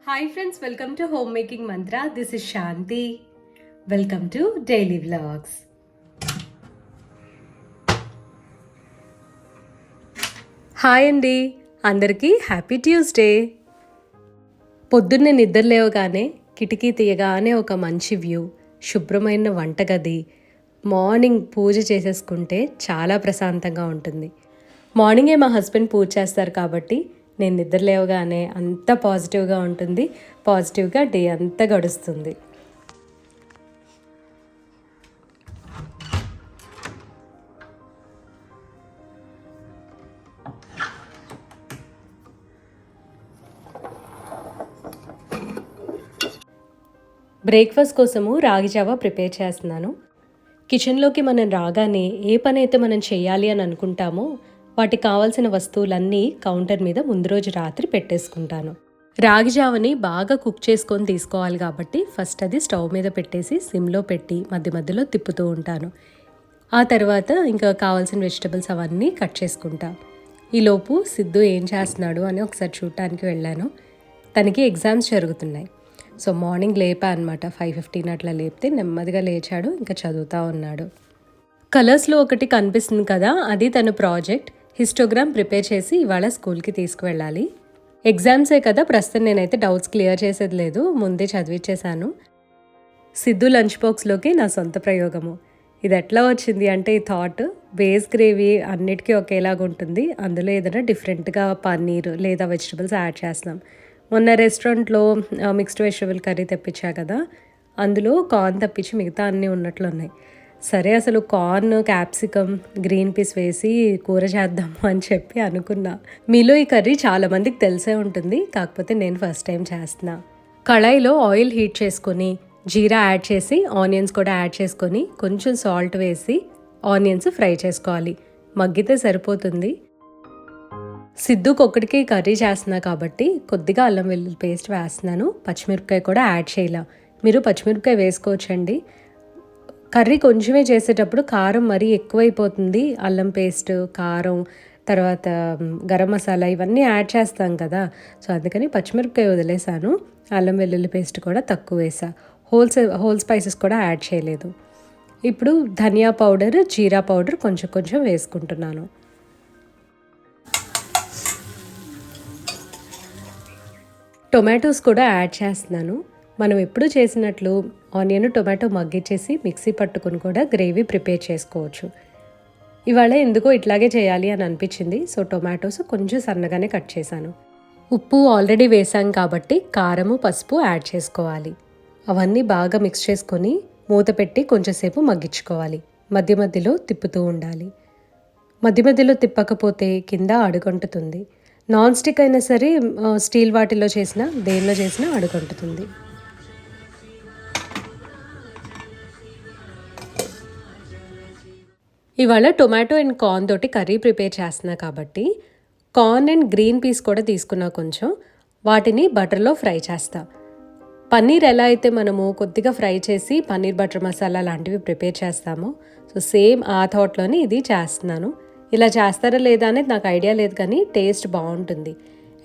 Hi friends, welcome to Homemaking Mantra. This is Shanti. Welcome to Daily Vlogs. Hi అండి, అందరికీ happy Tuesday. పొద్దున్నే నిద్ర లేవగానే కిటికీ తీయగానే ఒక మంచి వ్యూ, శుభ్రమైన వంటగది, మార్నింగ్ పూజ చేసేసుకుంటే చాలా ప్రశాంతంగా ఉంటుంది. మార్నింగే మా హస్బెండ్ పూజ చేస్తారు కాబట్టి నేను నిద్ర లేవగానే అంత పాజిటివ్గా ఉంటుంది, పాజిటివ్గా డే అంతా గడుస్తుంది. బ్రేక్ఫాస్ట్ కోసము రాగి జావా ప్రిపేర్ చేస్తున్నాను. కిచెన్లోకి మనం రాగానే ఏ పని అయితే మనం చేయాలి అని అనుకుంటామో వాటికి కావాల్సిన వస్తువులన్నీ కౌంటర్ మీద ముందు రోజు రాత్రి పెట్టేసుకుంటాను. రాగి జావని బాగా కుక్ చేసుకొని తీసుకోవాలి కాబట్టి ఫస్ట్ అది స్టవ్ మీద పెట్టేసి సిమ్లో పెట్టి మధ్య మధ్యలో తిప్పుతూ ఉంటాను. ఆ తర్వాత ఇంకా కావాల్సిన వెజిటబుల్స్ అవన్నీ కట్ చేసుకుంటా. ఈలోపు సిద్ధు ఏం చేస్తున్నాడు అని ఒకసారి చూడటానికి వెళ్ళాను. తనకి ఎగ్జామ్స్ జరుగుతున్నాయి. సో మార్నింగ్ లేపా అనమాట. 5:15 అట్లా లేపితే నెమ్మదిగా లేచాడు, ఇంకా చదువుతూ ఉన్నాడు. కలర్స్లో ఒకటి కనిపిస్తుంది కదా, అది తన ప్రాజెక్ట్. హిస్టోగ్రామ్ ప్రిపేర్ చేసి ఇవాళ స్కూల్కి తీసుకువెళ్ళాలి. ఎగ్జామ్సే కదా, ప్రస్తుతం నేనైతే డౌట్స్ క్లియర్ చేసేది లేదు, ముందే చదివిచ్చేశాను. సిద్ధు లంచ్ బాక్స్లోకి నా సొంత ప్రయోగము. ఇది ఎట్లా వచ్చింది అంటే ఈ థాట్, బేస్ గ్రేవీ అన్నిటికీ ఒకేలాగా ఉంటుంది, అందులో ఏదైనా డిఫరెంట్గా పన్నీర్ లేదా వెజిటబుల్స్ యాడ్ చేస్తున్నాం. మొన్న రెస్టారెంట్లో మిక్స్డ్ వెజిటబుల్ కర్రీ తెప్పించా కదా, అందులో కార్న్ తప్పించి మిగతా అన్నీ ఉన్నట్లు ఉన్నాయి. సరే అసలు కార్న్, క్యాప్సికమ్, గ్రీన్ పీస్ వేసి కూర చేద్దాము అని చెప్పి అనుకున్నా. మీలో ఈ కర్రీ చాలామందికి తెలిసే ఉంటుంది, కాకపోతే నేను ఫస్ట్ టైం చేస్తున్నా. కళాయిలో ఆయిల్ హీట్ చేసుకొని జీరా యాడ్ చేసి ఆనియన్స్ కూడా యాడ్ చేసుకొని కొంచెం సాల్ట్ వేసి ఆనియన్స్ ఫ్రై చేసుకోవాలి. మగ్గితే సరిపోతుంది. సిద్ధుకు ఒక్కడికి కర్రీ చేస్తున్నా కాబట్టి కొద్దిగా అల్లం వెల్లుల్లి పేస్ట్ వేస్తున్నాను. పచ్చిమిరపకాయ కూడా యాడ్ చేయాల. మీరు పచ్చిమిరపకాయ వేసుకోవచ్చండి. కర్రీ కొంచెమే చేసేటప్పుడు కారం మరీ ఎక్కువైపోతుంది. అల్లం పేస్ట్, కారం, తర్వాత గరం మసాలా ఇవన్నీ యాడ్ చేస్తాం కదా, సో అందుకని పచ్చిమిరపకాయ వదిలేసాను. అల్లం వెల్లుల్లి పేస్ట్ కూడా తక్కువ వేసా. హోల్ స్పైసెస్ కూడా యాడ్ చేయలేదు. ఇప్పుడు ధనియా పౌడర్, జీరా పౌడర్ కొంచెం కొంచెం వేసుకుంటున్నాను. టొమాటోస్ కూడా యాడ్ చేస్తున్నాను. మనం ఎప్పుడు చేసినట్లు ఆనియన్, టొమాటో మగ్గిచ్చేసి మిక్సీ పట్టుకుని కూడా గ్రేవీ ప్రిపేర్ చేసుకోవచ్చు. ఇవాళ ఎందుకో ఇట్లాగే చేయాలి అని అనిపించింది, సో టొమాటోస్ కొంచెం సన్నగానే కట్ చేశాను. ఉప్పు ఆల్రెడీ వేసాం కాబట్టి కారము, పసుపు యాడ్ చేసుకోవాలి. అవన్నీ బాగా మిక్స్ చేసుకొని మూత పెట్టి కొంచెంసేపు మగ్గించుకోవాలి. మధ్య మధ్యలో తిప్పుతూ ఉండాలి. మధ్య మధ్యలో తిప్పకపోతే కింద అడుగంటుతుంది. నాన్ స్టిక్ అయినా సరే, స్టీల్ వాటిలో చేసినా దేనిలో చేసినా అడుగంటుతుంది. ఇవాళ టొమాటో అండ్ కార్న్ తోటి కర్రీ ప్రిపేర్ చేస్తున్నా కాబట్టి కార్న్ అండ్ గ్రీన్ పీస్ కూడా తీసుకున్నా. కొంచెం వాటిని బటర్లో ఫ్రై చేస్తా. పన్నీర్ ఎలా అయితే మనము కొద్దిగా ఫ్రై చేసి పన్నీర్ బటర్ మసాలా లాంటివి ప్రిపేర్ చేస్తామో, సో సేమ్ ఆ థాట్లోనే ఇది చేస్తున్నాను. ఇలా చేస్తారా లేదా అనేది నాకు ఐడియా లేదు, కానీ టేస్ట్ బాగుంటుంది.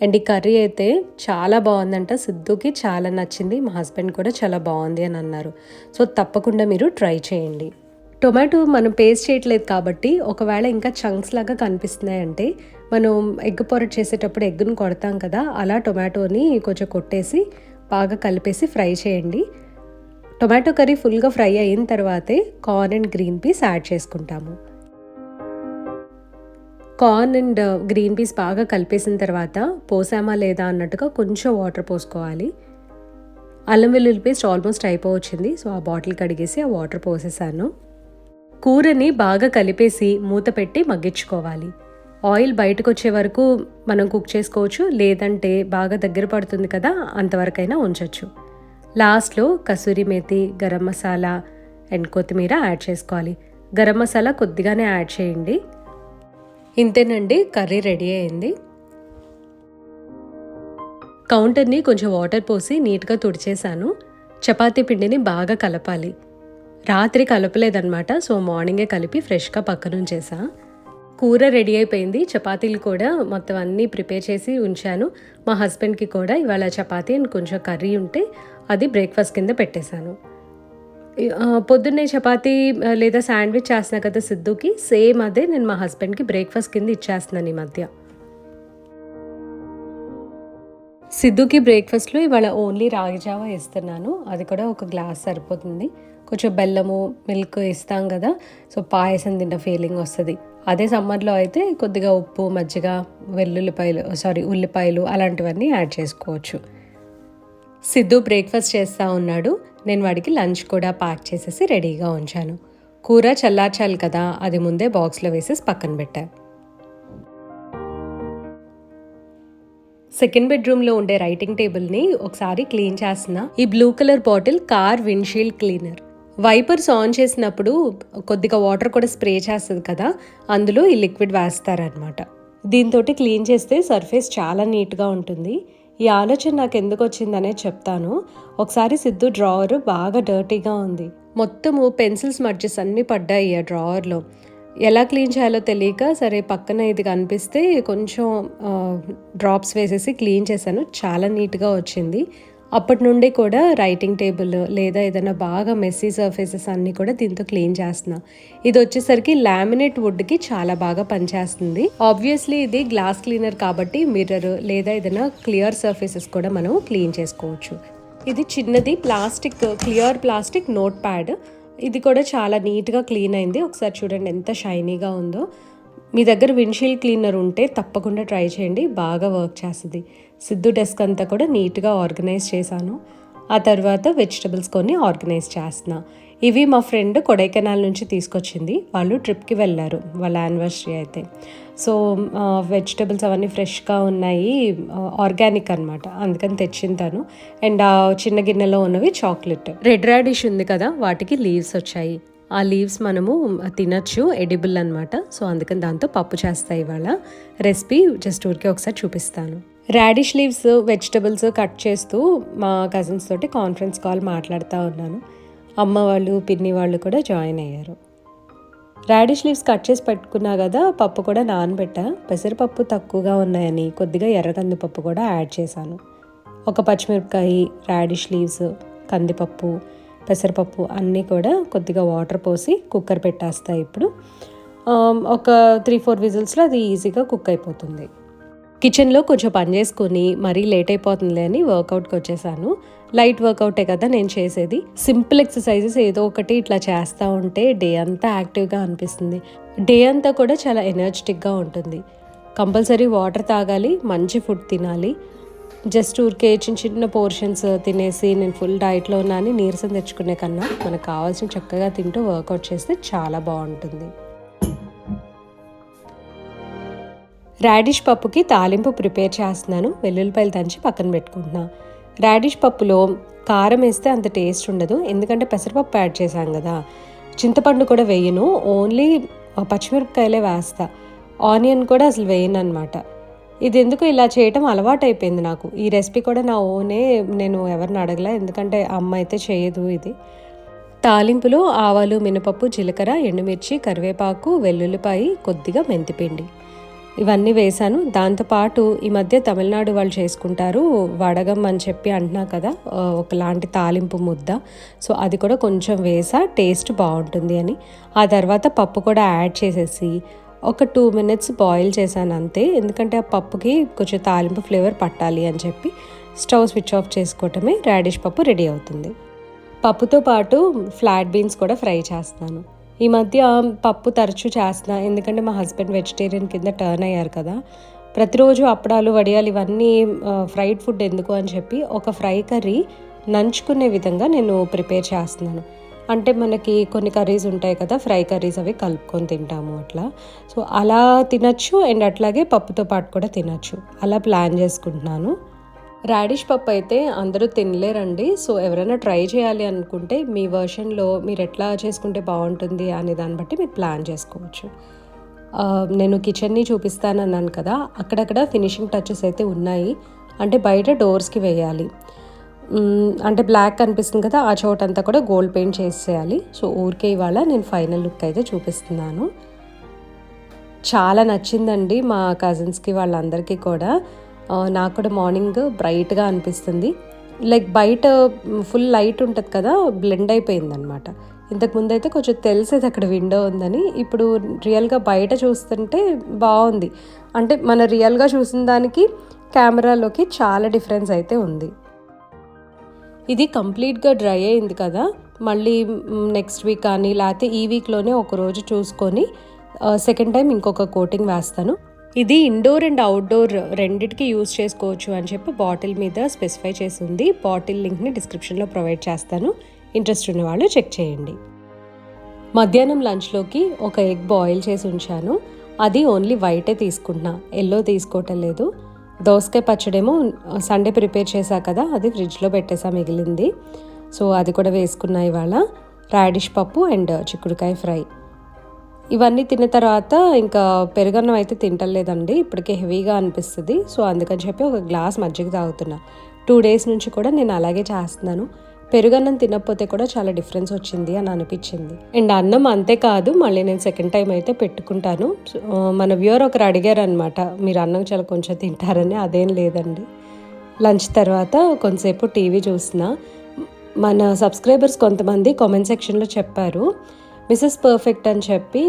అండ్ ఈ కర్రీ అయితే చాలా బాగుందంట. సిద్ధుకి చాలా నచ్చింది, మా హస్బెండ్ కూడా చాలా బాగుంది అని అన్నారు. సో తప్పకుండా మీరు ట్రై చేయండి. టొమాటో మనం పేస్ట్ చేయట్లేదు కాబట్టి ఒకవేళ ఇంకా చంక్స్ లాగా కనిపిస్తున్నాయంటే, మనం ఎగ్ పొరట్ చేసేటప్పుడు ఎగ్గును కొడతాం కదా, అలా టొమాటోని కొంచెం కొట్టేసి బాగా కలిపేసి ఫ్రై చేయండి. టొమాటో కర్రీ ఫుల్గా ఫ్రై అయిన తర్వాతే corn and green peas add చేసుకుంటాము. కార్న్ అండ్ గ్రీన్ పీస్ బాగా కలిపేసిన తర్వాత పోసామా లేదా అన్నట్టుగా కొంచెం వాటర్ పోసుకోవాలి. అల్లం వెల్లుల్లి పేస్ట్ ఆల్మోస్ట్ అయిపోవచ్చింది, సో ఆ బాటిల్ కడిగేసి ఆ వాటర్ పోసేసాను. కూరని బాగా కలిపేసి మూత పెట్టి మగ్గించుకోవాలి. ఆయిల్ బయటకు వచ్చే వరకు మనం కుక్ చేసుకోవచ్చు, లేదంటే బాగా దగ్గర పడుతుంది కదా అంతవరకైనా ఉంచవచ్చు. లాస్ట్లో కసూరి మేతి, గరం మసాలా అండ్ కొత్తిమీర యాడ్ చేసుకోవాలి. గరం మసాలా కొద్దిగానే యాడ్ చేయండి. ఇంతేనండి, కర్రీ రెడీ అయింది. కౌంటర్ని కొంచెం వాటర్ పోసి నీట్గా తుడిచేశాను. చపాతీ పిండిని బాగా కలపాలి. రాత్రి కలపలేదన్నమాట, సో మార్నింగే కలిపి ఫ్రెష్గా పక్కనుంచేసా. కూర రెడీ అయిపోయింది. చపాతీలు కూడా మొత్తం అన్నీ ప్రిపేర్ చేసి ఉంచాను. మా హస్బెండ్కి కూడా ఇవాళ చపాతీ అండ్ కొంచెం కర్రీ ఉంటే అది బ్రేక్ఫాస్ట్ కింద పెట్టేశాను. పొద్దున్నే చపాతీ లేదా శాండ్విచ్ చేస్తున్నా కదా సిద్ధుకి, సేమ్ అదే నేను మా హస్బెండ్కి బ్రేక్ఫాస్ట్ కింద ఇచ్చేస్తున్నాను ఈ మధ్య. సిద్ధుకి బ్రేక్ఫాస్ట్లో ఇవాళ ఓన్లీ రాగి జావా ఇస్తున్నాను. అది కూడా ఒక గ్లాస్ సరిపోతుంది. కొంచెం బెల్లము మిల్క్ ఇస్తాం కదా, సో పాయసం తిన్న ఫీలింగ్ వస్తుంది. అదే సమ్మర్లో అయితే కొద్దిగా ఉప్పు, మజ్జిగ, ఉల్లిపాయలు అలాంటివన్నీ యాడ్ చేసుకోవచ్చు. సిద్ధు బ్రేక్ఫాస్ట్ చేస్తూ ఉన్నాడు. నేను వాడికి లంచ్ కూడా ప్యాక్ చేసేసి రెడీగా ఉంచాను. కూర చల్లార్చాలి కదా, అది ముందే బాక్స్లో వేసేసి పక్కన పెట్టా. సెకండ్ బెడ్రూమ్లో ఉండే రైటింగ్ టేబుల్ని ఒకసారి క్లీన్ చేస్తున్నా. ఈ blue colour bottle car windshield cleaner. Wipers on చేసినప్పుడు కొద్దిగా వాటర్ కూడా స్ప్రే చేస్తుంది కదా, అందులో ఈ లిక్విడ్ వేస్తారనమాట. దీంతో క్లీన్ చేస్తే సర్ఫేస్ చాలా నీట్గా ఉంటుంది. ఈ ఆలోచన నాకు ఎందుకు వచ్చిందనే చెప్తాను. ఒకసారి సిద్ధు డ్రావర్ బాగా డర్టీగా ఉంది. మొత్తము పెన్సిల్స్ మడ్జెస్ అన్నీ పడ్డాయి ఆ డ్రావర్లో. ఎలా క్లీన్ చేయాలో తెలియక సరే పక్కన ఇది కనిపిస్తే కొంచెం డ్రాప్స్ వేసేసి క్లీన్ చేశాను. చాలా నీట్గా వచ్చింది. అప్పటి నుండి కూడా రైటింగ్ టేబుల్ లేదా ఏదైనా బాగా మెస్సీ సర్ఫేసెస్ అన్నీ కూడా దీంతో క్లీన్ చేస్తున్నా. ఇది వచ్చేసరికి లామినేట్ వుడ్కి చాలా బాగా పనిచేస్తుంది. ఆబ్వియస్లీ ఇది గ్లాస్ క్లీనర్ కాబట్టి మిర్రర్ లేదా ఏదైనా క్లియర్ సర్ఫేసెస్ కూడా మనం క్లీన్ చేసుకోవచ్చు. ఇది చిన్నది క్లియర్ ప్లాస్టిక్ నోట్ ప్యాడ్. ఇది కూడా చాలా నీట్గా క్లీన్ అయింది. ఒకసారి చూడండి ఎంత షైనీగా ఉందో. మీ దగ్గర విండ్షీల్డ్ క్లీనర్ ఉంటే తప్పకుండా ట్రై చేయండి, బాగా వర్క్ చేస్తుంది. సిద్ధు డెస్క్ అంతా కూడా నీట్గా ఆర్గనైజ్ చేశాను. ఆ తర్వాత వెజిటబుల్స్ కొన్ని ఆర్గనైజ్ చేస్తున్నా. ఇవి మా ఫ్రెండ్ కొడైకెనాల్ నుంచి తీసుకొచ్చింది. వాళ్ళు ట్రిప్కి వెళ్ళారు, వాళ్ళ యానివర్సరీ అయితే. సో వెజిటబుల్స్ అవన్నీ ఫ్రెష్గా ఉన్నాయి, ఆర్గానిక్ అనమాట, అందుకని తెచ్చింటాను. అండ్ ఆ చిన్న గిన్నెలో ఉన్నవి చాక్లెట్. రెడ్ రాడిష్ ఉంది కదా, వాటికి లీవ్స్ వచ్చాయి. ఆ లీవ్స్ మనము తినచ్చు, ఎడిబుల్ అనమాట. సో అందుకని దాంతో పప్పు చేస్తాయి. ఇవాళ రెసిపీ జస్ట్ ఊరికే ఒకసారి చూపిస్తాను. రాడిష్ లీవ్స్ వెజిటబుల్స్ కట్ చేస్తూ మా కజిన్స్ తోటి కాన్ఫరెన్స్ కాల్ మాట్లాడుతూ ఉన్నాను. అమ్మ వాళ్ళు, పిన్ని వాళ్ళు కూడా జాయిన్ అయ్యారు. రాడిష్ లీవ్స్ కట్ చేసి పెట్టుకున్నా కదా, పప్పు కూడా నానబెట్టా. పెసరపప్పు తక్కువగా ఉన్నాయని కొద్దిగా ఎర్రకందిపప్పు కూడా యాడ్ చేశాను. ఒక పచ్చిమిరపకాయ, రాడిష్ లీవ్స్, కందిపప్పు, పెసరపప్పు అన్నీ కూడా కొద్దిగా వాటర్ పోసి కుక్కర్ పెట్టేస్తాయి. ఇప్పుడు ఒక 3-4 విజిల్స్లో అది ఈజీగా కుక్ అయిపోతుంది. కిచెన్లో కొంచెం పని చేసుకొని మరీ లేట్ అయిపోతుందిలే అని వర్కౌట్కి వచ్చేసాను. లైట్ వర్కౌటే కదా నేను చేసేది. సింపుల్ ఎక్సర్సైజెస్ ఏదో ఒకటి ఇట్లా చేస్తూ ఉంటే డే అంతా యాక్టివ్గా అనిపిస్తుంది. డే అంతా కూడా చాలా ఎనర్జెటిక్గా ఉంటుంది. కంపల్సరీ వాటర్ తాగాలి, మంచి ఫుడ్ తినాలి. జస్ట్ ఊరికే చిన్న పోర్షన్స్ తినేసి నేను ఫుల్ డైట్లో ఉన్నా అని నీరసం తెచ్చుకునే కన్నా మనకు కావాల్సిన చక్కగా తింటూ వర్కౌట్ చేస్తే చాలా బాగుంటుంది. రాడిష్ పప్పుకి తాలింపు ప్రిపేర్ చేస్తున్నాను. వెల్లుల్లిపాయలు దంచి పక్కన పెట్టుకుంటున్నా. రాడిష్ పప్పులో కారం వేస్తే అంత టేస్ట్ ఉండదు, ఎందుకంటే పెసరపప్పు యాడ్ చేశాం కదా. చింతపండు కూడా వేయను, ఓన్లీ పచ్చిమిరపకాయలే వేస్తా. ఆనియన్ కూడా అసలు వేయను అనమాట. ఇది ఎందుకు ఇలా చేయటం అలవాటు అయిపోయింది నాకు. ఈ రెసిపీ కూడా నా ఓనే, నేను ఎవరిని అడగలే, ఎందుకంటే అమ్మ అయితే చేయదు ఇది. తాలింపులో ఆవాలు, మినపప్పు, జీలకర్ర, ఎండుమిర్చి, కరివేపాకు, వెల్లుల్లిపాయ, కొద్దిగా మెంతిపిండి ఇవన్నీ వేశాను. దాంతోపాటు ఈ మధ్య తమిళనాడు వాళ్ళు చేసుకుంటారు వడగం అని చెప్పి అంటున్నా కదా, ఒకలాంటి తాలింపు ముద్ద. సో అది కూడా కొంచెం వేసా, టేస్ట్ బాగుంటుంది అని. ఆ తర్వాత పప్పు కూడా యాడ్ చేసేసి ఒక 2 minutes బాయిల్ చేశాను అంతే, ఎందుకంటే ఆ పప్పుకి కొంచెం తాలింపు ఫ్లేవర్ పట్టాలి అని చెప్పి. స్టవ్ స్విచ్ ఆఫ్ చేసుకోవటమే, రాడిష్ పప్పు రెడీ అవుతుంది. పప్పుతో పాటు ఫ్లాట్ బీన్స్ కూడా ఫ్రై చేస్తున్నాను. ఈ మధ్య పప్పు తరచూ చేస్తున్నా, ఎందుకంటే మా హస్బెండ్ వెజిటేరియన్ కింద టర్న్ అయ్యారు కదా. ప్రతిరోజు అప్పడాలు, వడియాలు ఇవన్నీ ఫ్రైడ్ ఫుడ్ ఎందుకు అని చెప్పి ఒక ఫ్రై కర్రీ నంచుకునే విధంగా నేను ప్రిపేర్ చేస్తున్నాను. అంటే మనకి కొన్ని కర్రీస్ ఉంటాయి కదా, ఫ్రై కర్రీస్, అవి కలుపుకొని తింటాము అట్లా. సో అలా తినచ్చు, అండ్ అట్లాగే పప్పుతో పాటు కూడా తినచ్చు. అలా ప్లాన్ చేసుకుంటున్నాను. రాడిష్ పప్పు అయితే అందరూ తినలేరండి. సో ఎవరైనా ట్రై చేయాలి అనుకుంటే మీ వర్షన్లో మీరు ఎట్లా చేసుకుంటే బాగుంటుంది అనే దాన్ని బట్టి మీరు ప్లాన్ చేసుకోవచ్చు. నేను కిచెన్ని చూపిస్తానన్నాను కదా, అక్కడక్కడ ఫినిషింగ్ టచెస్ అయితే ఉన్నాయి. అంటే బయట డోర్స్కి వేయాలి, అంటే బ్లాక్ కనిపిస్తుంది కదా, ఆ చోటంతా కూడా గోల్డ్ పెయింట్ చేసేయాలి. సో ఊరికే ఇవాళ నేను ఫైనల్ లుక్ అయితే చూపిస్తున్నాను. చాలా నచ్చిందండి మా కజిన్స్కి వాళ్ళందరికీ కూడా. నాకు కూడా మార్నింగ్ బ్రైట్గా అనిపిస్తుంది. లైక్ బయట ఫుల్ లైట్ ఉంటుంది కదా, బ్లెండ్ అయిపోయిందనమాట. ఇంతకుముందు అయితే కొంచెం తెలిసేది అక్కడ విండో ఉందని. ఇప్పుడు రియల్గా బయట చూస్తుంటే బాగుంది. అంటే మన రియల్గా చూసిన దానికి కెమెరాలోకి చాలా డిఫరెన్స్ అయితే ఉంది. ఇది కంప్లీట్గా డ్రై అయింది కదా, మళ్ళీ నెక్స్ట్ వీక్ కానీ లేకపోతే ఈ వీక్లోనే ఒకరోజు చూసుకొని సెకండ్ టైం ఇంకొక కోటింగ్ వేస్తాను. ఇది ఇండోర్ అండ్ అవుట్డోర్ రెండిటికి యూజ్ చేసుకోవచ్చు అని చెప్పి బాటిల్ మీద స్పెసిఫై చేసి ఉంది. బాటిల్ లింక్ని డిస్క్రిప్షన్లో ప్రొవైడ్ చేస్తాను, ఇంట్రెస్ట్ ఉన్న వాళ్ళు చెక్ చేయండి. మధ్యాహ్నం లంచ్లోకి ఒక ఎగ్ బాయిల్ చేసి ఉంచాను. అది ఓన్లీ వైటే తీసుకుంటున్నా, ఎల్లో తీసుకోవటం లేదు. దోసకాయ పచ్చడేమో సండే ప్రిపేర్ చేశా కదా, అది ఫ్రిడ్జ్లో పెట్టేసా మిగిలింది. సో అది కూడా వేసుకున్నా ఇవాళ. రాడిష్ పప్పు అండ్ చిక్కుడుకాయ ఫ్రై. ఇవన్నీ తిన్న తర్వాత ఇంకా పెరుగన్నం అయితే తింటలేదండి, ఇప్పటికే హెవీగా అనిపిస్తుంది. సో అందుకని చెప్పి ఒక గ్లాస్ మజ్జిగ తాగుతున్నా. 2 days నుంచి కూడా నేను అలాగే చేస్తున్నాను. పెరుగన్నం తినకపోతే కూడా చాలా డిఫరెన్స్ వచ్చింది అని అనిపించింది. అండ్ అన్నం అంతేకాదు, మళ్ళీ నేను సెకండ్ టైం అయితే పెట్టుకుంటాను. మన వ్యూవర్ ఒకరు అడిగారు అనమాట, మీరు అన్నం చాలా కొంచెం తింటారని. అదేం లేదండి. లంచ్ తర్వాత కొంతసేపు టీవీ చూసిన. మన సబ్స్క్రైబర్స్ కొంతమంది కామెంట్ సెక్షన్లో చెప్పారు, మిసెస్ పర్ఫెక్ట్ అని చెప్పి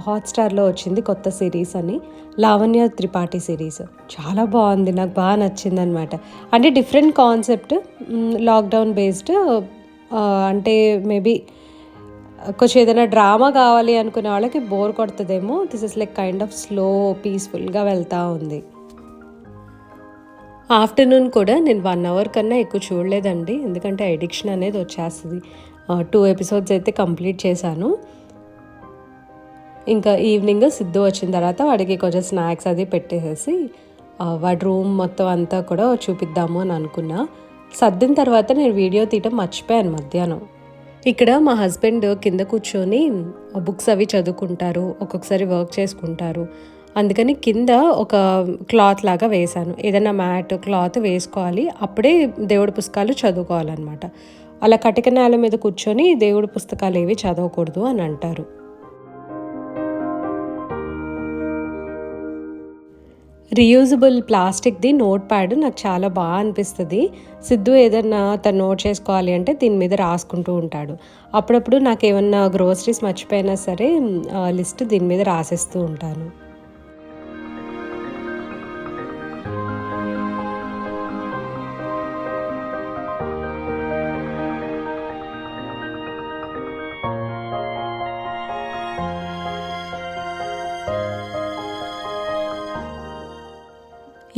హాట్స్టార్లో వచ్చింది కొత్త సిరీస్ అని, లావణ్య త్రిపాఠి సిరీస్. చాలా బాగుంది, నాకు బాగా నచ్చింది అనమాట. అంటే డిఫరెంట్ కాన్సెప్ట్, లాక్డౌన్ బేస్డ్. అంటే మేబీ కొంచెం ఏదైనా డ్రామా కావాలి అనుకునే వాళ్ళకి బోర్ కొడుతుందేమో. This is like kind of slow పీస్ఫుల్గా వెళ్తూ ఉంది. ఆఫ్టర్నూన్ కూడా నేను 1 hour కన్నా ఎక్కువ చూడలేదండి, ఎందుకంటే అడిక్షన్ అనేది వచ్చేస్తుంది. 2 episodes అయితే కంప్లీట్ చేశాను. ఇంకా ఈవినింగ్ సిద్ధు వచ్చిన తర్వాత వాడికి కొంచెం స్నాక్స్ అది పెట్టేసేసి వాడి రూమ్ మొత్తం అంతా కూడా చూపిద్దాము అని అనుకున్నా. సర్దిన తర్వాత నేను వీడియో తీయటం మర్చిపోయాను మధ్యాహ్నం. ఇక్కడ మా హస్బెండ్ కింద కూర్చొని బుక్స్ అవి చదువుకుంటారు, ఒక్కొక్కసారి వర్క్ చేసుకుంటారు. అందుకని కింద ఒక క్లాత్ లాగా వేశాను. ఏదైనా మ్యాట్ క్లాత్ వేసుకోవాలి, అప్పుడే దేవుడి పుస్తకాలు చదువుకోవాలన్నమాట. అలా కటిక నేల మీద కూర్చొని దేవుడి పుస్తకాలు ఏవి చదవకూడదు అని అంటారు. రీయూజబుల్ ప్లాస్టిక్ది నోట్ ప్యాడ్ నాకు చాలా బాగా అనిపిస్తుంది. సిద్ధు ఏదన్నా తను నోట్ చేసుకోవాలి అంటే దీని మీద రాసుకుంటూ ఉంటాడు. అప్పుడప్పుడు నాకు ఏమన్నా గ్రోసరీస్ మర్చిపోయినా సరే లిస్ట్ దీని మీద రాసేస్తూ ఉంటాను.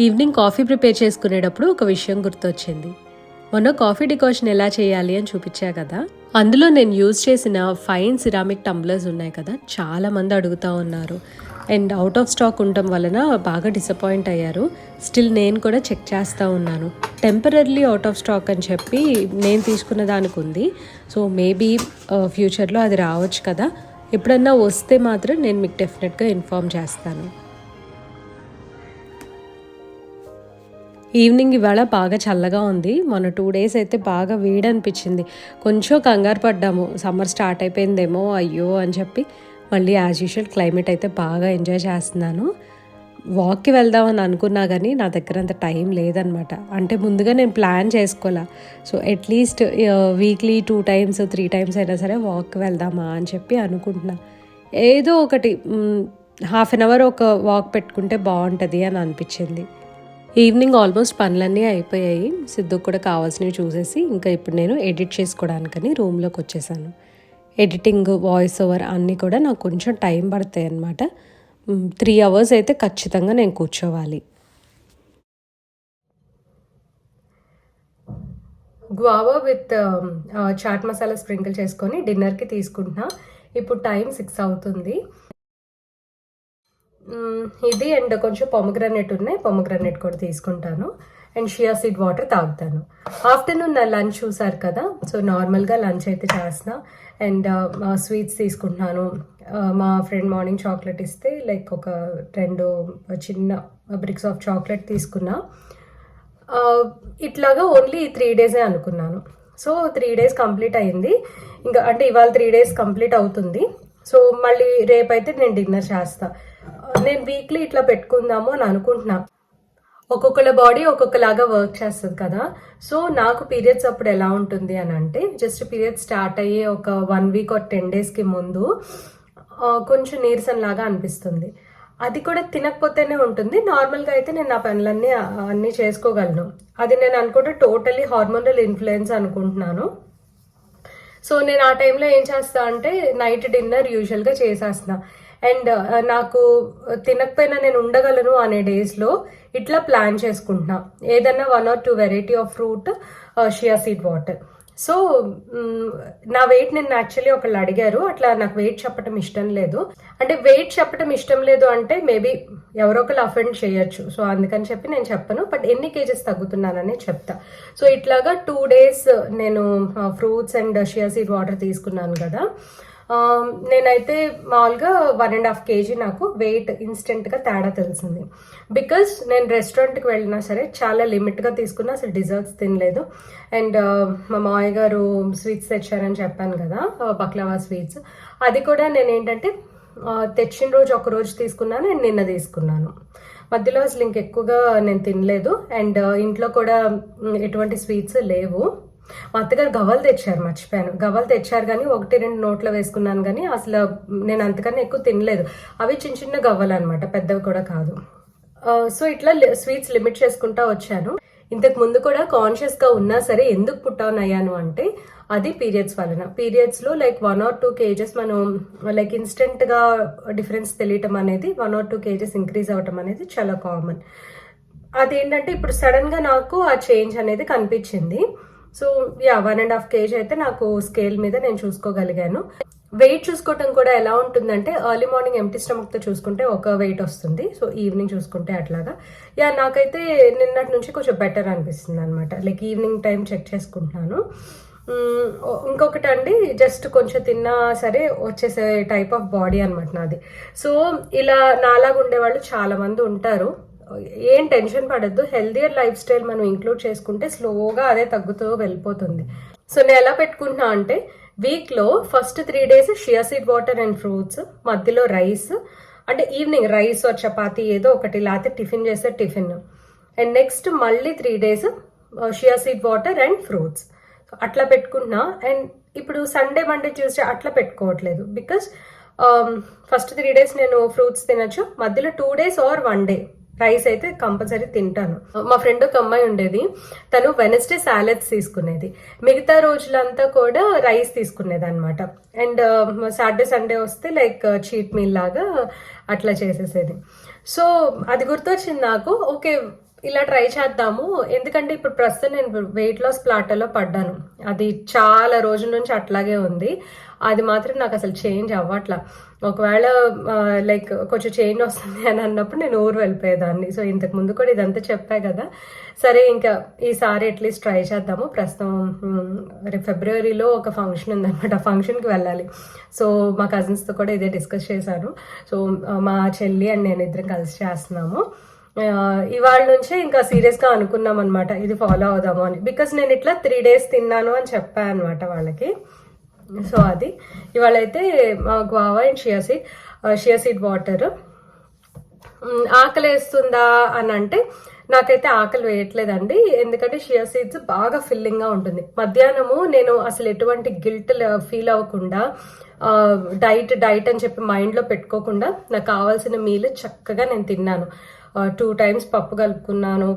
ఈవినింగ్ కాఫీ ప్రిపేర్ చేసుకునేటప్పుడు ఒక విషయం గుర్తొచ్చింది. మొన్న కాఫీ డికాషన్ ఎలా చేయాలి అని చూపించా కదా, అందులో నేను యూజ్ చేసిన ఫైన్ సిరామిక్ టంబ్లర్స్ ఉన్నాయి కదా, చాలామంది అడుగుతూ ఉన్నారు. అండ్ అవుట్ ఆఫ్ స్టాక్ ఉండటం వలన బాగా డిసప్పాయింట్ అయ్యారు. స్టిల్ నేను కూడా చెక్ చేస్తూ ఉన్నాను. టెంపరర్లీ అవుట్ ఆఫ్ స్టాక్ అని చెప్పి నేను తీసుకున్న దానికి ఉంది. సో మేబీ ఫ్యూచర్లో అది రావచ్చు కదా, ఎప్పుడన్నా వస్తే మాత్రం నేను మీకు డెఫినెట్గా ఇన్ఫార్మ్ చేస్తాను. ఈవినింగ్ ఇవాళ బాగా చల్లగా ఉంది. మొన్న 2 days అయితే బాగా వేడి అనిపించింది. కొంచెం కంగారు పడ్డాము, సమ్మర్ స్టార్ట్ అయిపోయిందేమో అయ్యో అని చెప్పి. మళ్ళీ యాజ్ యూజువల్ క్లైమేట్ అయితే బాగా ఎంజాయ్ చేస్తున్నాను. వాక్కి వెళ్దామని అనుకున్నా కానీ నా దగ్గర అంత టైం లేదనమాట. అంటే ముందుగా నేను ప్లాన్ చేసుకోవాలా. So at least weekly 2 times 3 times అయినా సరే వాక్కి వెళ్దామా అని చెప్పి అనుకుంటున్నా. ఏదో ఒకటి 1/2 hour ఒక వాక్ పెట్టుకుంటే బాగుంటుంది అని అనిపించింది. ఈవినింగ్ ఆల్మోస్ట్ పనులన్నీ అయిపోయాయి. సిద్ధుకు కూడా కావాల్సినవి చూసేసి ఇంకా ఇప్పుడు నేను ఎడిట్ చేసుకోవడానికని రూమ్లోకి వచ్చేసాను. ఎడిటింగ్, వాయిస్ ఓవర్ అన్నీ కూడా నాకు కొంచెం టైం పడతాయి అన్నమాట. 3 hours అయితే ఖచ్చితంగా నేను కూర్చోవాలి. Guava with chaat masala sprinkle చేసుకొని డిన్నర్కి తీసుకుంటున్నా. ఇప్పుడు టైం 6 అవుతుంది. ఇది అండ్ కొంచెం పొమగ్రానేట్ ఉన్నాయి, పొమగ్రానేట్ కూడా తీసుకుంటాను. అండ్ షియా సీడ్ వాటర్ తాగుతాను. ఆఫ్టర్నూన్ నా లంచ్ చూసారు కదా, సో నార్మల్గా లంచ్ అయితే చేస్తున్నా. అండ్ స్వీట్స్ తీసుకుంటున్నాను. మా ఫ్రెండ్ మార్నింగ్ చాక్లెట్ ఇస్తే లైక్ ఒక 2 చిన్న బ్రిక్స్ ఆఫ్ చాక్లెట్ తీసుకున్నా. ఇట్లాగా ఓన్లీ 3 days అనుకున్నాను. సో 3 days కంప్లీట్ అయింది. ఇంకా అంటే ఇవాళ 3 days కంప్లీట్ అవుతుంది. సో మళ్ళీ రేపైతే నేను డిన్నర్ చేస్తా. నేను వీక్లీ ఇట్లా పెట్టుకుందాము అని అనుకుంటున్నా. ఒక్కొక్కళ్ళ బాడీ ఒక్కొక్కలాగా వర్క్ చేస్తుంది కదా. సో నాకు పీరియడ్స్ అప్పుడు ఎలా ఉంటుంది అని అంటే, జస్ట్ పీరియడ్స్ స్టార్ట్ అయ్యే ఒక 1 వీక్ ఆర్ 10 డేస్కి ముందు కొంచెం నీరసం లాగా అనిపిస్తుంది. అది కూడా తినకపోతేనే ఉంటుంది. నార్మల్గా అయితే నేను నా పనులన్నీ అన్నీ చేసుకోగలను. అది నేను అనుకుంటే టోటలీ హార్మోనల్ ఇన్ఫ్లుయెన్స్ అనుకుంటున్నాను. సో నేను ఆ టైంలో ఏం చేస్తా అంటే నైట్ డిన్నర్ యూజువల్గా చేసేస్తున్నా. అండ్ నాకు తినకపోయినా నేను ఉండగలను అనే డేస్లో ఇట్లా ప్లాన్ చేసుకుంటున్నా. ఏదన్నా 1 or 2 variety of fruit, Shia seed water. So నా వెయిట్ నేను యాక్చువల్లీ ఒకళ్ళు అడిగారు, అట్లా నాకు వెయిట్ చెప్పడం ఇష్టం లేదు. అంటే వెయిట్ చెప్పడం ఇష్టం లేదు అంటే మేబీ ఎవరో ఒకరు అఫెండ్ చేయొచ్చు. సో అందుకని చెప్పి నేను చెప్పను, బట్ ఎన్ని కేజెస్ తగ్గుతున్నానని చెప్తా. సో ఇట్లాగా 2 days నేను fruits and Shia seed water తీసుకున్నాను కదా. నేనైతే మామూలుగా 1.5 kg నాకు వెయిట్ ఇన్స్టెంట్గా తేడా తెలిసింది. బికాస్ నేను రెస్టారెంట్కి వెళ్ళినా సరే చాలా లిమిట్గా తీసుకున్నా, అసలు డిజర్ట్స్ తినలేదు. అండ్ మా మామయ్య గారు స్వీట్స్ తెచ్చారని చెప్పాను కదా, బక్లవా స్వీట్స్. అది కూడా నేను ఏంటంటే తెచ్చిన రోజు ఒక రోజు తీసుకున్నాను అండ్ నిన్న తీసుకున్నాను. మధ్యలో అసలు ఇంకెక్కువగా నేను తినలేదు. అండ్ ఇంట్లో కూడా ఎటువంటి స్వీట్స్ లేవు. మా అత్తగారు గవ్వలు తెచ్చారు, మర్చిపోయాను. గవ్వలు తెచ్చారు కానీ 1-2 నోట్లో వేసుకున్నాను కానీ అసలు నేను అంతకన్నా ఎక్కువ తినలేదు. అవి చిన్న చిన్న గవ్వలు అనమాట, పెద్దవి కూడా కాదు. సో ఇట్లా స్వీట్స్ లిమిట్ చేసుకుంటా వచ్చాను. ఇంతకు ముందు కూడా కాన్షియస్గా ఉన్నా సరే ఎందుకు పుట్టాన్ అయ్యాను అంటే అది పీరియడ్స్ వలన. పీరియడ్స్లో లైక్ 1 or 2 kgs మనం లైక్ ఇన్స్టెంట్గా డిఫరెన్స్ తెలియటం అనేది, 1 or 2 kgs ఇంక్రీజ్ అవటం అనేది చాలా కామన్. అదేంటంటే ఇప్పుడు సడన్గా నాకు ఆ చేంజ్ అనేది కనిపించింది. సో 1.5 kg అయితే నాకు స్కేల్ మీద నేను చూసుకోగలిగాను. వెయిట్ చూసుకోవటం కూడా ఎలా ఉంటుందంటే ఎర్లీ మార్నింగ్ ఎంటీ స్టమక్తో చూసుకుంటే ఒక వెయిట్ వస్తుంది. సో ఈవినింగ్ చూసుకుంటే అట్లాగా. నాకైతే నిన్నటి నుంచి కొంచెం బెటర్ అనిపిస్తుంది అనమాట. లైక్ ఈవినింగ్ టైం చెక్ చేసుకుంటున్నాను. ఇంకొకటి అండి, జస్ట్ కొంచెం తిన్నా సరే వచ్చేసే టైప్ ఆఫ్ బాడీ అనమాట నాది. సో ఇలా నాలాగా ఉండేవాళ్ళు చాలా మంది ఉంటారు. ఏం టెన్షన్ పడద్దు, హెల్దియర్ లైఫ్ స్టైల్ మనం ఇంక్లూడ్ చేసుకుంటే స్లోగా అదే తగ్గుతూ వెళ్ళిపోతుంది. సో నేను ఎలా పెట్టుకుంటున్నా అంటే వీక్లో first 3 days Shia seed water and fruits, మధ్యలో రైస్, అంటే ఈవినింగ్ రైస్ ఆర్ చపాతీ ఏదో ఒకటి, లేకపోతే టిఫిన్ చేస్తే టిఫిన్. అండ్ నెక్స్ట్ మళ్ళీ 3 days Shia seed water and fruits అట్లా పెట్టుకుంటున్నా. అండ్ ఇప్పుడు సండే, మండే, ట్యూస్డే అట్లా పెట్టుకోవట్లేదు. బికాస్ ఫస్ట్ 3 days నేను ఫ్రూట్స్ తినచ్చు, మధ్యలో 2 days ఆర్ 1 day రైస్ అయితే కంపల్సరీ తింటాను. మా ఫ్రెండ్ ఒక అమ్మాయి ఉండేది, తను వెనస్డే సాలెడ్స్ తీసుకునేది, మిగతా రోజులంతా కూడా రైస్ తీసుకునేది అనమాట. అండ్ సాటర్డే సండే వస్తే లైక్ చీట్ మీల్ లాగా అట్లా చేసేసేది. సో అది గుర్తొచ్చింది నాకు, ఓకే ఇలా ట్రై చేద్దాము. ఎందుకంటే ఇప్పుడు ప్రస్తుతం నేను వెయిట్ లాస్ ప్లాటర్లో పడ్డాను, అది చాలా రోజుల నుంచి అట్లాగే ఉంది. అది మాత్రం నాకు అసలు చేంజ్ అవ్వట్లా. ఒకవేళ లైక్ కొంచెం చేంజ్ వస్తుంది అని అన్నప్పుడు నేను ఊరు వెళ్ళిపోయేదాన్ని. సో ఇంతకు ముందు కూడా ఇదంతా చెప్పా కదా. సరే ఇంకా ఈసారి అట్లీస్ట్ ట్రై చేద్దాము. ప్రస్తుతం రేపు ఫిబ్రవరిలో ఒక ఫంక్షన్ ఉందన్నమాట, ఆ ఫంక్షన్కి వెళ్ళాలి. సో మా కజిన్స్తో కూడా ఇదే డిస్కస్ చేశాను. సో మా చెల్లి అండ్ నేను ఇద్దరం కలిసి చేస్తున్నాము. ఇవాళ నుంచే ఇంకా సీరియస్గా అనుకున్నాం అనమాట ఇది ఫాలో అవుదాము అని. బికాస్ నేను ఇట్లా 3 days తిన్నాను అని చెప్పాను అనమాట వాళ్ళకి. సో అది ఇవాళ అయితే guava and Shia seed water. ఆకలి వేస్తుందా అని అంటే నాకైతే ఆకలి వేయట్లేదండి, ఎందుకంటే షియా సీడ్స్ బాగా ఫిల్లింగ్గా ఉంటుంది. మధ్యాహ్నము నేను అసలు ఎటువంటి గిల్ట్ ఫీల్ అవ్వకుండా డైట్ అని చెప్పి మైండ్లో పెట్టుకోకుండా నాకు కావాల్సిన మీల్ చక్కగా నేను తిన్నాను. 2 times పప్పు కలుపుకున్నాను,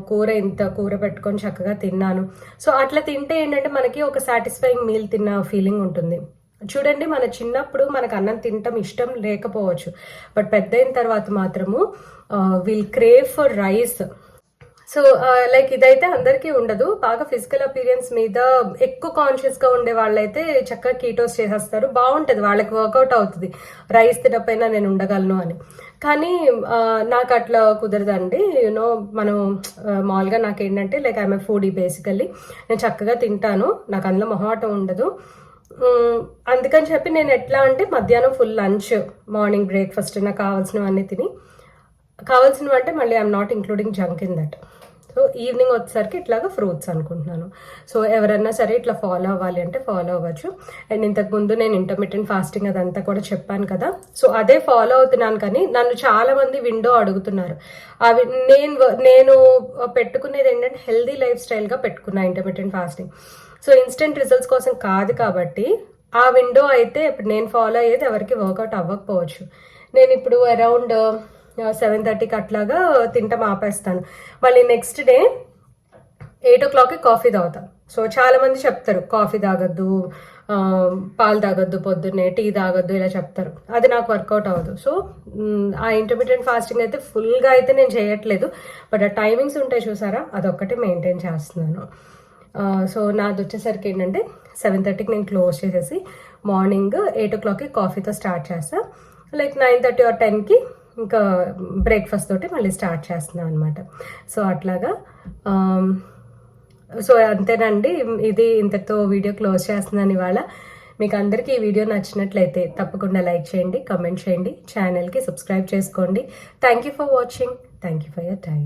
ఇంత కూర పెట్టుకొని చక్కగా తిన్నాను. సో అట్లా తింటే ఏంటంటే మనకి ఒక సాటిస్ఫైయింగ్ మీల్ తిన్న ఫీలింగ్ ఉంటుంది. చూడండి, మన చిన్నప్పుడు మనకు అన్నం తినటం ఇష్టం లేకపోవచ్చు, బట్ పెద్ద అయిన తర్వాత మాత్రము will crave for rice. So like ఇదైతే అందరికీ ఉండదు. బాగా ఫిజికల్ అపీరియన్స్ మీద ఎక్కువ కాన్షియస్గా ఉండే వాళ్ళైతే చక్కగా కీటోస్ చేసేస్తారు, బాగుంటుంది, వాళ్ళకి వర్కౌట్ అవుతుంది రైస్ తినపైన నేను ఉండగలను అని. కానీ నాకు అట్లా కుదరదండి. యూనో మనం మామూలుగా నాకేంటంటే like I'm a foodie basically. నేను చక్కగా తింటాను, నాకు అందులో మొహమాటం ఉండదు. అందుకని చెప్పి నేను ఎట్లా అంటే మధ్యాహ్నం ఫుల్ లంచ్, మార్నింగ్ బ్రేక్ఫాస్ట్ నాకు కావాల్సినవన్నీ తిని, కావాల్సినవి అంటే మళ్ళీ I'm not including junk in that. So evening వచ్చేసరికి ఇట్లాగా ఫ్రూట్స్ అనుకుంటున్నాను. సో ఎవరన్నా సరే ఇట్లా ఫాలో అవ్వాలి అంటే ఫాలో అవ్వచ్చు. అండ్ ఇంతకుముందు నేను ఇంటర్మిటెంట్ ఫాస్టింగ్ అదంతా కూడా చెప్పాను కదా, సో అదే ఫాలో అవుతున్నాను. కానీ నన్ను చాలా మంది విండో అడుగుతున్నారు. అవి నేను పెట్టుకునేది ఏంటంటే హెల్దీ లైఫ్ స్టైల్గా పెట్టుకున్నా intermittent fasting. So instant results కోసం కాదు కాబట్టి ఆ విండో అయితే ఇప్పుడు నేను ఫాలో అయ్యేది ఎవరికి వర్కౌట్ అవ్వకపోవచ్చు. నేను ఇప్పుడు అరౌండ్ 7:30కి అట్లాగా తింటాం ఆపేస్తాను. మళ్ళీ నెక్స్ట్ డే 8 o'clockకి కాఫీ తాగుతాను. సో చాలా మంది చెప్తారు కాఫీ తాగొద్దు, పాలు తాగొద్దు, పొద్దున్నే టీ తాగొద్దు ఇలా చెప్తారు. అది నాకు వర్కౌట్ అవ్వదు. సో ఆ ఇంటర్మీడియట్ ఫాస్టింగ్ అయితే ఫుల్గా అయితే నేను చేయట్లేదు. బట్ ఆ టైమింగ్స్ ఉంటాయి చూసారా, అదొక్కటి మెయింటైన్ చేస్తున్నాను. సో నాది వచ్చేసరికి ఏంటంటే 7:30కి నేను క్లోజ్ చేసేసి మార్నింగ్ 8 o'clockకి కాఫీతో స్టార్ట్ చేస్తాను. లైక్ 9:30 or 10కి ఇంకా బ్రేక్ఫాస్ట్ తోటి మళ్ళీ స్టార్ట్ చేస్తున్నాను అనమాట. సో అట్లాగా సో అంతేనండి, ఇది ఇంతతో వీడియో క్లోజ్ చేస్తున్నాను ఇవాళ. మీకు అందరికీ ఈ వీడియో నచ్చినట్లయితే తప్పకుండా లైక్ చేయండి, కమెంట్ చేయండి, ఛానల్కి సబ్స్క్రైబ్ చేసుకోండి. Thank you for watching. Thank you for your time.